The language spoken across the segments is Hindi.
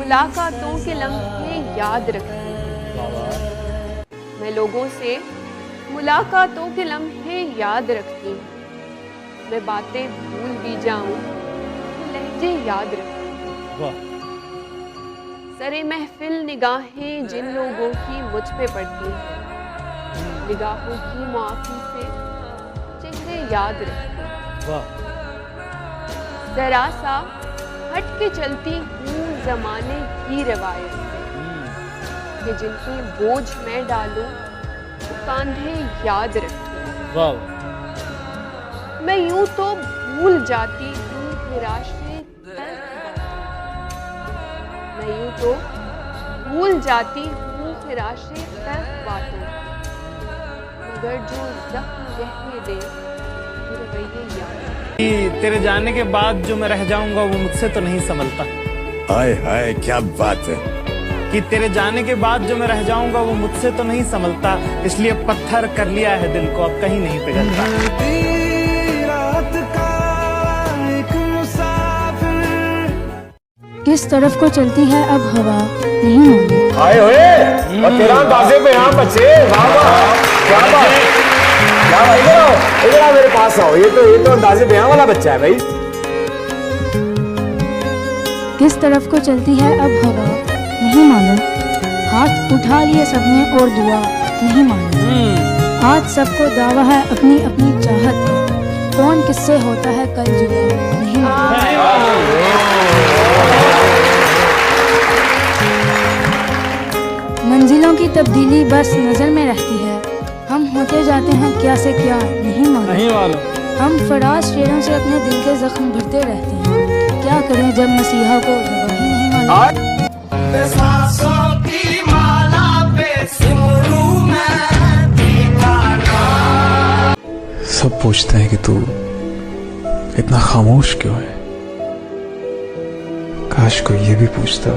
मुलाकातों के लम्हे याद रखती हूँ। मैं लोगों से मुलाकातों के लम्हे याद रखती हूँ। मैं बातें भूल भी जाऊं तो लहजे याद रखती हूँ। सरे महफिल निगाहें जिन लोगों की मुझ पे पड़ती हैं, निगाहों की मुआफी से चेहरे याद रखती हूँ। जरा सा हट के चलती हूँ जमाने की रवायत से, कि जिनके बोझ मैं डालूं तो कांधे याद रखती हूँ। मैं यूं तो भूल जाती हूँ निराशे तल्ख बातों, मैं यूं तो भूल जाती हूँ निराशे तल्ख बातों, मगर जो जख्म गहरे दे वो रवैये याद। तेरे जाने के बाद जो मैं रह जाऊंगा वो मुझसे तो नहीं संभलता। हाय हाय क्या बात है। कि तेरे जाने के बाद जो मैं रह जाऊंगा वो मुझसे तो नहीं संभलता, इसलिए पत्थर कर लिया है दिल को, अब कहीं नहीं पिघलता। किस तरफ को चलती है अब हवा नहीं मालूम। आए हुए और तेरा अंदाजे पे यहाँ बच्चे, वाह वाह क्या बात, क्या भाई इधर आओ मेरे पास आओ। ये तो अंदाजे पे यहाँ वाला बच्चा है भाई। किस तरफ को चलती है अब हवा नहीं मालूम, हाथ उठा लिए सबने और दुआ नहीं मालूम। आज सबको दावा है अपनी अपनी चाहत का, कौन किससे होता है कल जुदा नहीं मालूम। मंजिलों की तब्दीली बस नजर में रहती है, हम होते जाते हैं क्या से क्या नहीं मालूम। हम फराज शेरों से अपने दिल के जख्म भरते रहते हैं, क्या करें जब मसीहा को दवा ही नहीं मालूम। सब पूछते हैं कि तू इतना खामोश क्यों है, काश कोई ये भी पूछता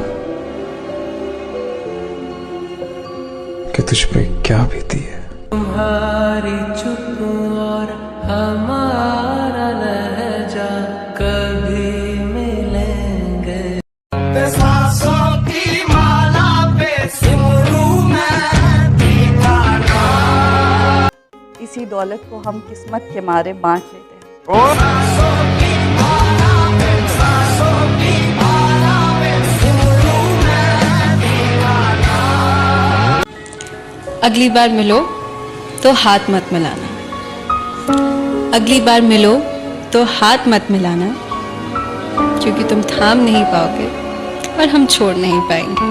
कि तुझ पे क्या बीती है। तुम्हारी चुप और हमारा लहजा कभी मिलेंगे। सांसों की माला पे सिमरू मैं ठिकाना। इसी दौलत को हम किस्मत के मारे बांट लेते हैं। अगली बार मिलो तो हाथ मत मिलाना, अगली बार मिलो तो हाथ मत मिलाना, क्योंकि तुम थाम नहीं पाओगे और हम छोड़ नहीं पाएंगे।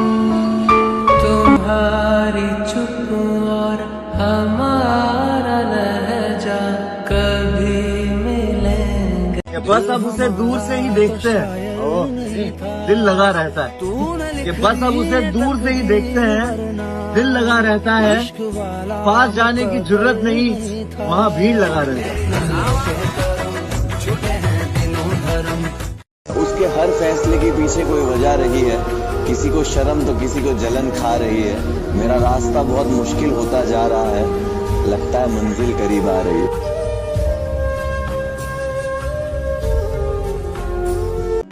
तुम्हारी चुप और हमारा लहजा कभी मिलेंगे। बस अब उसे दूर से ही देखते हैं, दिल लगा रहता है। कि बस अब उसे दूर से ही देखते हैं, दिल लगा रहता है। पास जाने की जरूरत नहीं, वहाँ भीड़ लगा रहता है। उसके हर फैसले के पीछे कोई वजह रही है, किसी को शर्म तो किसी को जलन खा रही है। मेरा रास्ता बहुत मुश्किल होता जा रहा है, लगता है मंजिल करीब आ रही है।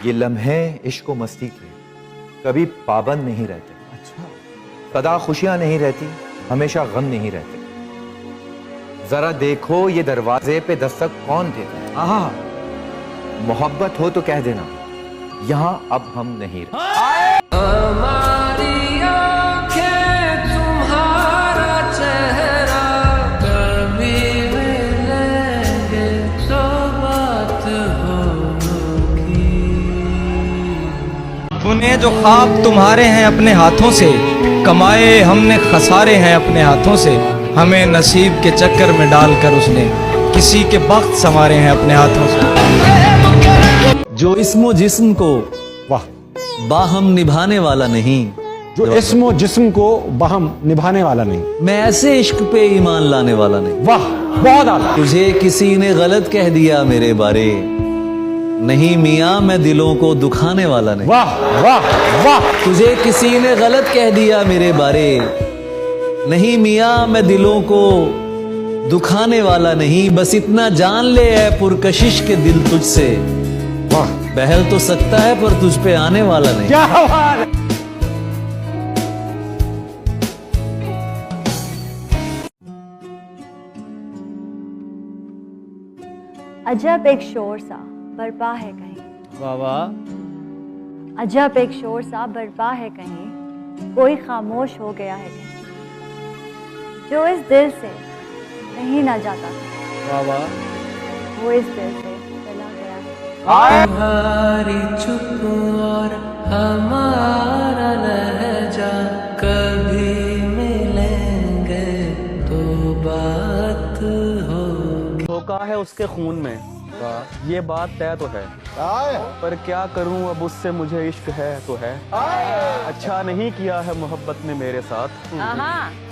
ये लम्हे इश्क व मस्ती के कभी पाबंद नहीं रहते। अच्छा, सदा खुशियां नहीं रहती, हमेशा गम नहीं रहते। जरा देखो ये दरवाजे पे दस्तक कौन देता है। आहा, मोहब्बत हो तो कह देना, यहाँ अब हम नहीं रहते। हमारी आँखें तुम्हारा चेहरा कभी मिलेंगे तो बात होगी। तूने जो ख्वाब तुम्हारे हैं अपने हाथों से, कमाए हमने खसारे हैं अपने हाथों से। हमें नसीब के चक्कर में डालकर उसने किसी के बख्त संवारे हैं अपने हाथों से। जो इस्मो जिस्म को वाह बाहम निभाने वाला नहीं, जो इस्मो जिस्म को बाहम निभाने वाला नहीं, मैं ऐसे इश्क पे ईमान लाने वाला नहीं। वाह बहुत आला। तुझे किसी ने गलत कह दिया मेरे बारे, नहीं मियाँ मैं दिलों को दुखाने वाला नहीं। वाह वाह वाह। तुझे किसी ने गलत कह दिया मेरे बारे, नहीं मियाँ मैं दिलों को दुखाने वाला नहीं। बस इतना जान ले है पुरकशिश के दिल तुझसे, बहल तो सकता है पर तुझ पे आने वाला नहीं। क्या बात है। अजब एक शोर सा बरपा है कहीं, वाह वाह। अजब एक शोर सा बरपा है कहीं, कोई खामोश हो गया है कहीं, जो इस दिल से नहीं ना जाता था, वाह वाह। वो इस दिल से चला गया है। तुम्हारी चुप और हमारा लहजा कभी मिलेंगे तो बात होगी। धोखा है उसके खून में, ये बात तय तो है, पर क्या करूं अब उससे मुझे इश्क है तो है। अच्छा नहीं किया है मोहब्बत ने मेरे साथ,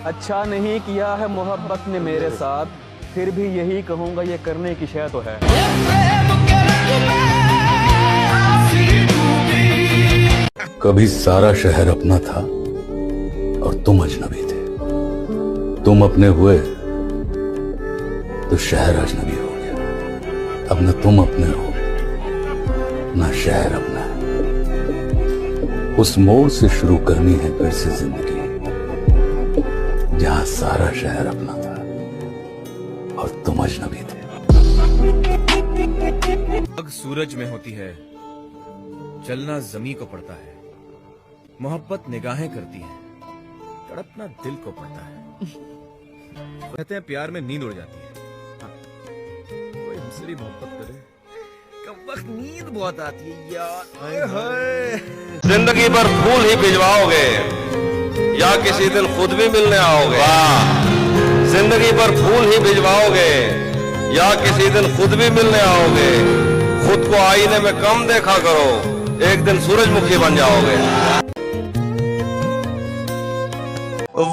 अच्छा नहीं किया है मोहब्बत ने मेरे साथ, फिर भी यही कहूंगा ये करने की शय तो है। कभी सारा शहर अपना था और तुम अजनबी थे, तुम अपने हुए तो शहर अजनबी हो गया। अब न तुम अपने हो न शहर अपना है। उस मोड़ से शुरू करनी है फिर से जिंदगी, जहां सारा शहर अपना था और तुम अजनबी थे। आग सूरज में होती है, जलना जमी को पड़ता है, मोहब्बत निगाहें करती है, तड़पना दिल को पड़ता है। कहते हैं प्यार में नींद उड़ जाती है, कोई हमसे भी मोहब्बत करे, कब वक्त नींद बहुत आती है यार। जिंदगी भर फूल ही भिजवाओगे या किसी दिन खुद भी मिलने आओगे। जिंदगी भर फूल ही भिजवाओगे या किसी दिन खुद भी मिलने आओगे। खुद को आईने में कम देखा करो, एक दिन सूरजमुखी बन जाओगे।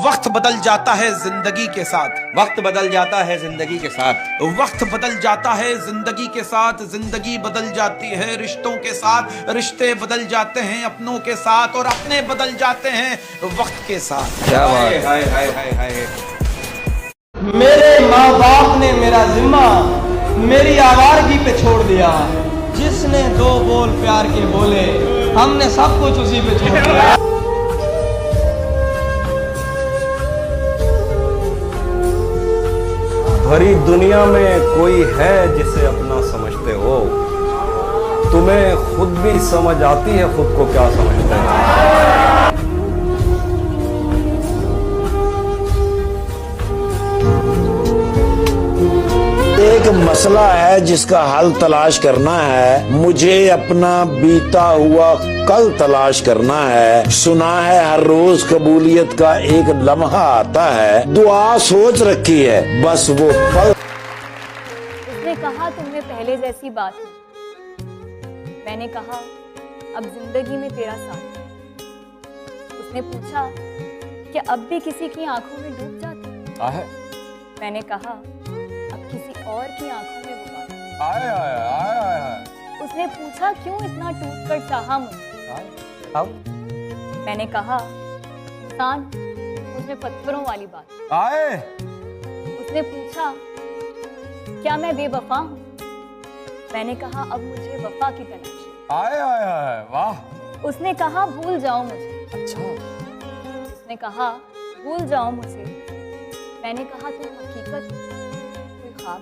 वक्त बदल जाता है जिंदगी के साथ, वक्त बदल जाता है जिंदगी के साथ, वक्त बदल जाता है जिंदगी के साथ, जिंदगी बदल जाती है रिश्तों के साथ, रिश्ते बदल जाते हैं अपनों के साथ, और अपने बदल जाते हैं वक्त के साथ। क्या बात है। हाय हाय हाय हाय। मेरे माँ बाप ने मेरा जिम्मा मेरी आवारगी पे छोड़ दिया, जिसने दो बोल प्यार के बोले हमने सब कुछ उसी पे छोड़ दिया। भरी दुनिया में कोई है जिसे अपना समझते हो, तुम्हें खुद भी समझ आती है खुद को क्या समझते हो। एक मसला है जिसका हल तलाश करना है, मुझे अपना बीता हुआ कल तलाश करना है। सुना है हर रोज कबूलियत का एक लम्हा आता है, दुआ सोच रखी है बस वो पल। उसने कहा तुमने पहले जैसी बात नहीं। मैंने कहा अब जिंदगी में तेरा साथ है। उसने पूछा कि अब भी किसी की आंखों में डूब जाती। मैंने कहा अब किसी और की आंखों में वो बात। उसने पूछा क्यों इतना टूट कर चाहा मुझे। मैंने कहा इंसान उसमें पत्थरों वाली बात। उसने पूछा क्या मैं बेवफा हूँ। मैंने कहा अब मुझे वफा की तलाश है। वाह। उसने कहा भूल जाओ मुझे। अच्छा। उसने कहा भूल जाओ मुझे। मैंने कहा तुम हकीकत कोई ख्वाब।